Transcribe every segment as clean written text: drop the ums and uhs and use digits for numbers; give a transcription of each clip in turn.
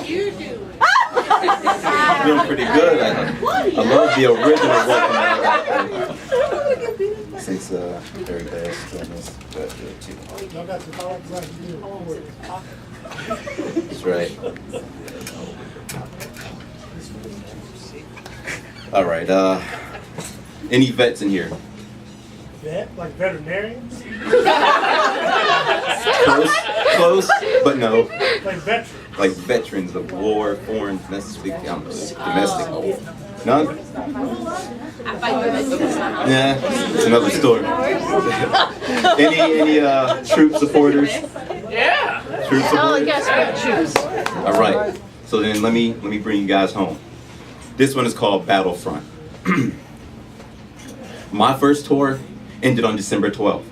you doing? I'm doing pretty good. I love the original Welcome. Since very best on this, but too. That's right. All right. Any vets in here? Vet? Like veterinarians? Close, but no. Like veterans? Like veterans of war, foreign, domestic. Domestic. None? Yeah, it's another story. any troop supporters? Yeah. Troop supporters? Choose. All right. So then let me bring you guys home. This one is called Battlefront. My first tour ended on December 12th.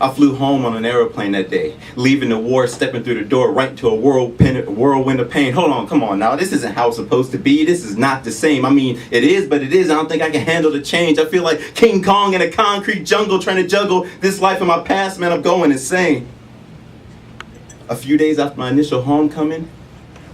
I flew home on an aeroplane that day, leaving the war, stepping through the door right into a whirlwind of pain. Hold on, come on now. This isn't how it's supposed to be. This is not the same. I mean, it is, but it is. I don't think I can handle the change. I feel like King Kong in a concrete jungle trying to juggle this life and my past. Man, I'm going insane. A few days after my initial homecoming,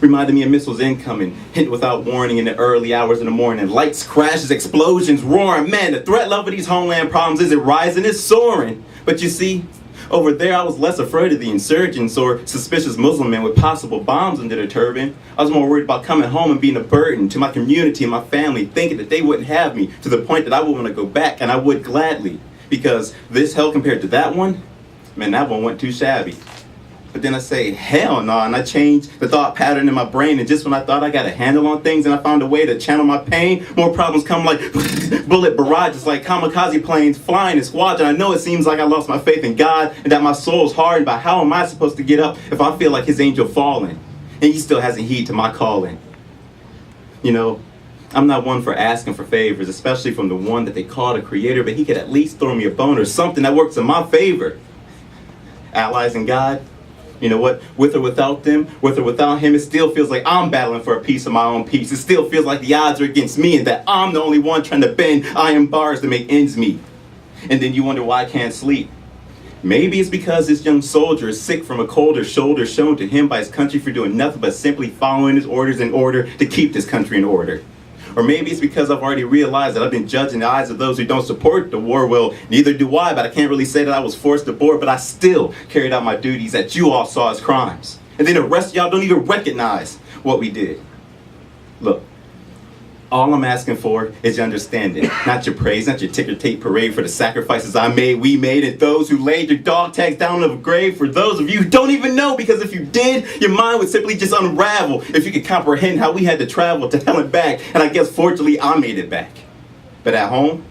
reminded me of missiles incoming, hit without warning in the early hours of the morning. Lights, crashes, explosions, roaring. Man, the threat level of these homeland problems isn't rising, it's soaring. But you see, over there I was less afraid of the insurgents or suspicious Muslim men with possible bombs under their turban. I was more worried about coming home and being a burden to my community and my family, thinking that they wouldn't have me, to the point that I would want to go back, and I would gladly. Because this hell compared to that one, man, that one went too shabby. But then I say, hell no, and I changed the thought pattern in my brain, and just when I thought I got a handle on things and I found a way to channel my pain, more problems come like bullet barrages, like kamikaze planes flying in squads, and I know it seems like I lost my faith in God and that my soul's hardened, but how am I supposed to get up if I feel like his angel falling, and he still hasn't heed to my calling? You know, I'm not one for asking for favors, especially from the one that they call the creator, but he could at least throw me a bone or something that works in my favor. Allies in God? You know what? With or without them, with or without him, it still feels like I'm battling for a piece of my own peace. It still feels like the odds are against me and that I'm the only one trying to bend iron bars to make ends meet. And then you wonder why I can't sleep. Maybe it's because this young soldier is sick from a colder shoulder shown to him by his country for doing nothing but simply following his orders in order to keep this country in order. Or maybe it's because I've already realized that I've been judging the eyes of those who don't support the war. Well, neither do I, but I can't really say that I was forced to board, but I still carried out my duties that you all saw as crimes. And then the rest of y'all don't even recognize what we did. Look, all I'm asking for is your understanding, not your praise, not your ticker tape parade for the sacrifices I made, we made, and those who laid your dog tags down in the grave. For those of you who don't even know, because if you did, your mind would simply just unravel if you could comprehend how we had to travel to hell and back. And I guess fortunately I made it back. But at home,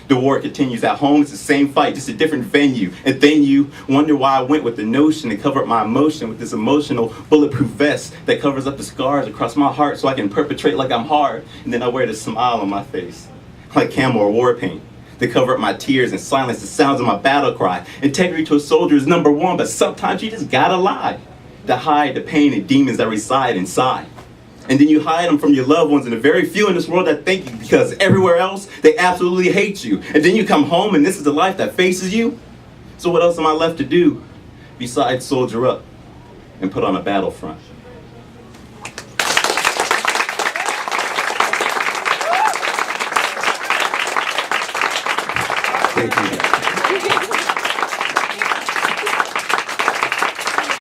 the war continues. At home, it's the same fight, just a different venue. And then you wonder why I went with the notion to cover up my emotion with this emotional bulletproof vest that covers up the scars across my heart so I can perpetrate like I'm hard. And then I wear the smile on my face, like camo or war paint, to cover up my tears and silence the sounds of my battle cry. Integrity to a soldier is number one, but sometimes you just gotta lie to hide the pain and demons that reside inside. And then you hide them from your loved ones and the very few in this world that thank you, because everywhere else, they absolutely hate you. And then you come home and this is the life that faces you. So what else am I left to do besides soldier up and put on a battlefront? Thank you.